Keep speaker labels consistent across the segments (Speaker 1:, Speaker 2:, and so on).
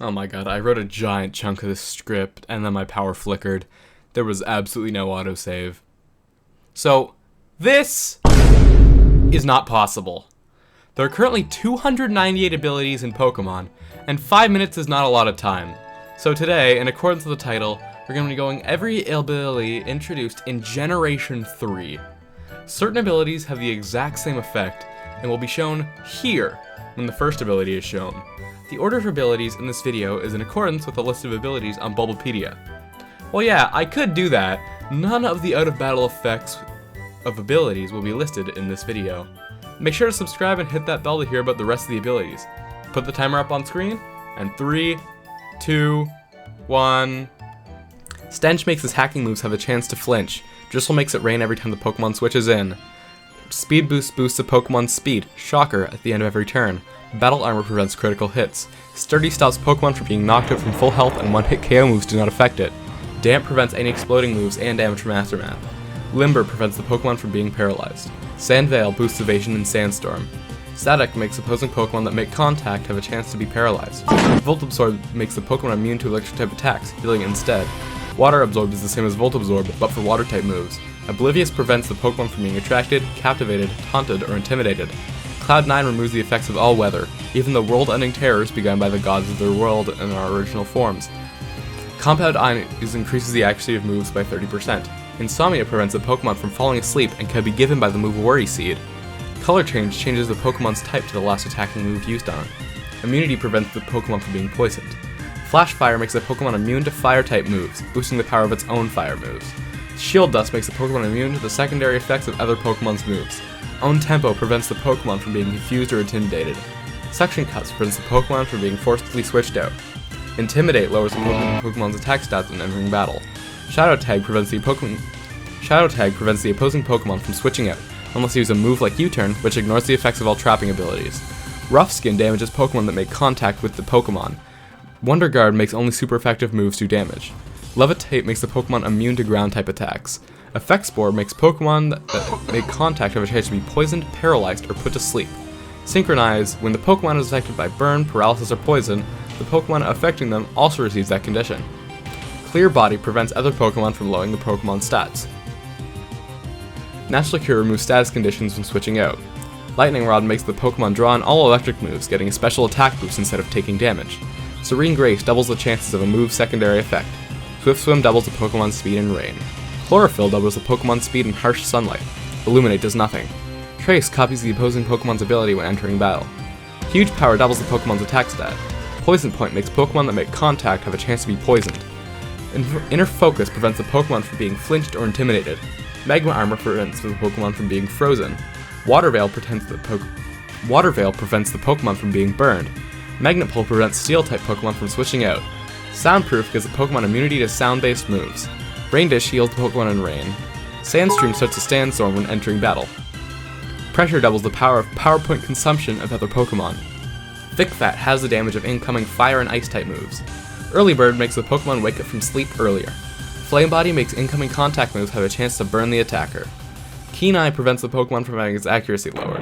Speaker 1: Oh my god, I wrote a giant chunk of this script and then my power flickered. There was absolutely no autosave. So, this is not possible. There are currently 298 abilities in Pokemon, and 5 minutes is not a lot of time. So today, in accordance with the title, we're going to be going every ability introduced in Generation 3. Certain abilities have the exact same effect, and will be shown here when the first ability is shown. The order of abilities in this video is in accordance with the list of abilities on Bulbapedia. Well yeah, I could do that. None of the out-of-battle effects of abilities will be listed in this video. Make sure to subscribe and hit that bell to hear about the rest of the abilities. Put the timer up on screen, and 3, 2, 1... Stench makes his hacking moves have a chance to flinch. Dristle makes it rain every time the Pokemon switches in. Speed Boost boosts the Pokemon's speed, Shocker, at the end of every turn. Battle Armor prevents critical hits. Sturdy stops Pokemon from being knocked out from full health, and one-hit KO moves do not affect it. Damp prevents any exploding moves and damage from Aftermath. Limber prevents the Pokemon from being paralyzed. Sand Veil boosts evasion in Sandstorm. Static makes opposing Pokemon that make contact have a chance to be paralyzed. Volt Absorb makes the Pokemon immune to electric type attacks, healing instead. Water Absorb is the same as Volt Absorb, but for water type moves. Oblivious prevents the Pokemon from being attracted, captivated, taunted, or intimidated. Cloud 9 removes the effects of all weather, even the world-ending terrors begun by the gods of their world in our original forms. Compound Eyes increases the accuracy of moves by 30%. Insomnia prevents the Pokemon from falling asleep and can be given by the move Worry Seed. Color Change changes the Pokemon's type to the last attacking move used on it. Immunity prevents the Pokemon from being poisoned. Flash Fire makes the Pokemon immune to fire-type moves, boosting the power of its own fire moves. Shield Dust makes the Pokemon immune to the secondary effects of other Pokemon's moves. Own Tempo prevents the Pokemon from being confused or intimidated. Suction Cuts prevents the Pokemon from being forcibly switched out. Intimidate lowers the Pokemon's attack stats when entering battle. Shadow Tag prevents the opposing Pokemon from switching out, unless you use a move like U-Turn, which ignores the effects of all trapping abilities. Rough Skin damages Pokemon that make contact with the Pokemon. Wonder Guard makes only super effective moves do damage. Levitate makes the Pokemon immune to ground-type attacks. Effect Spore makes Pokemon that make contact have a chance to be poisoned, paralyzed, or put to sleep. Synchronize, when the Pokemon is affected by burn, paralysis, or poison, the Pokemon affecting them also receives that condition. Clear Body prevents other Pokemon from lowering the Pokemon's stats. Natural Cure removes status conditions when switching out. Lightning Rod makes the Pokemon draw on all electric moves, getting a special attack boost instead of taking damage. Serene Grace doubles the chances of a move's secondary effect. Swift Swim doubles the Pokemon's speed in rain. Chlorophyll doubles the Pokemon's speed in harsh sunlight. Illuminate does nothing. Trace copies the opposing Pokemon's ability when entering battle. Huge Power doubles the Pokemon's attack stat. Poison Point makes Pokemon that make contact have a chance to be poisoned. Inner Focus prevents the Pokemon from being flinched or intimidated. Magma Armor prevents the Pokemon from being frozen. Water Veil prevents the Pokemon from being burned. Magnet Pull prevents Steel-type Pokemon from switching out. Soundproof gives the Pokemon immunity to sound-based moves. Rain Dish heals the Pokemon in rain. Sandstream starts a Sandstorm when entering battle. Pressure doubles the power of Power Point consumption of other Pokemon. Thick Fat has the damage of incoming Fire and Ice-type moves. Early Bird makes the Pokemon wake up from sleep earlier. Flame Body makes incoming contact moves have a chance to burn the attacker. Keen Eye prevents the Pokemon from having its accuracy lowered.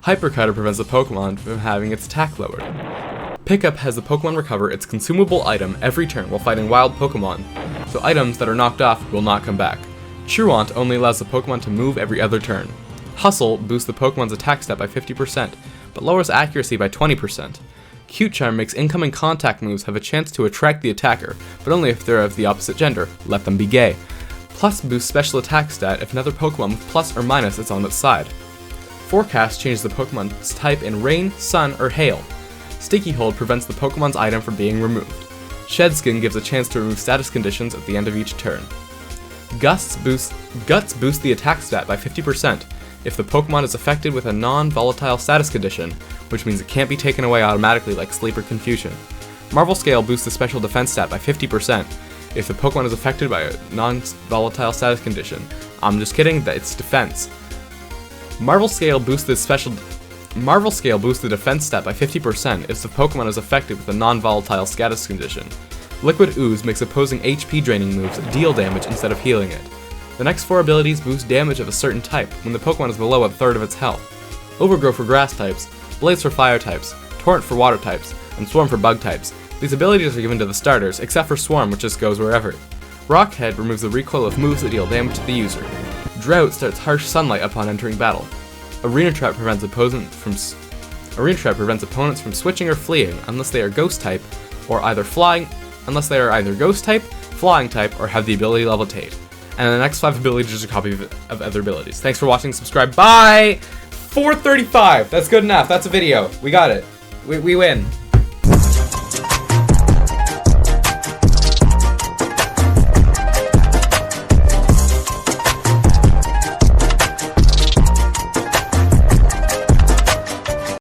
Speaker 1: Hyper Cutter prevents the Pokemon from having its attack lowered. Pickup has the Pokemon recover its consumable item every turn while fighting wild Pokemon, so items that are knocked off will not come back. Truant only allows the Pokemon to move every other turn. Hustle boosts the Pokemon's attack stat by 50%, but lowers accuracy by 20%. Cute Charm makes incoming contact moves have a chance to attract the attacker, but only if they're of the opposite gender, let them be gay. Plus boosts special attack stat if another Pokemon with plus or minus is on its side. Forecast changes the Pokemon's type in rain, sun, or hail. Sticky Hold prevents the Pokemon's item from being removed. Shed Skin gives a chance to remove status conditions at the end of each turn. Guts boosts the attack stat by 50% if the Pokemon is affected with a non-volatile status condition, which means it can't be taken away automatically like Sleep or Confusion. Marvel Scale boosts the special defense stat by 50% if the Pokemon is affected by a non-volatile status condition. I'm just kidding, it's defense. Marvel Scale boosts the defense stat by 50% if the Pokemon is affected with a non-volatile status condition. Liquid Ooze makes opposing HP draining moves deal damage instead of healing it. The next 4 abilities boost damage of a certain type when the Pokemon is below a third of its health. Overgrow for grass types, Blaze for fire types, Torrent for water types, and Swarm for bug types. These abilities are given to the starters, except for Swarm, which just goes wherever. Rockhead removes the recoil of moves that deal damage to the user. Drought starts harsh sunlight upon entering battle. Arena Trap prevents opponents from switching or fleeing unless they are Ghost type, or either flying type, or have the ability level Tate. And the next 5 abilities are a copy of other abilities. Thanks for watching, subscribe, bye! 435! That's good enough, that's a video. We got it. We win.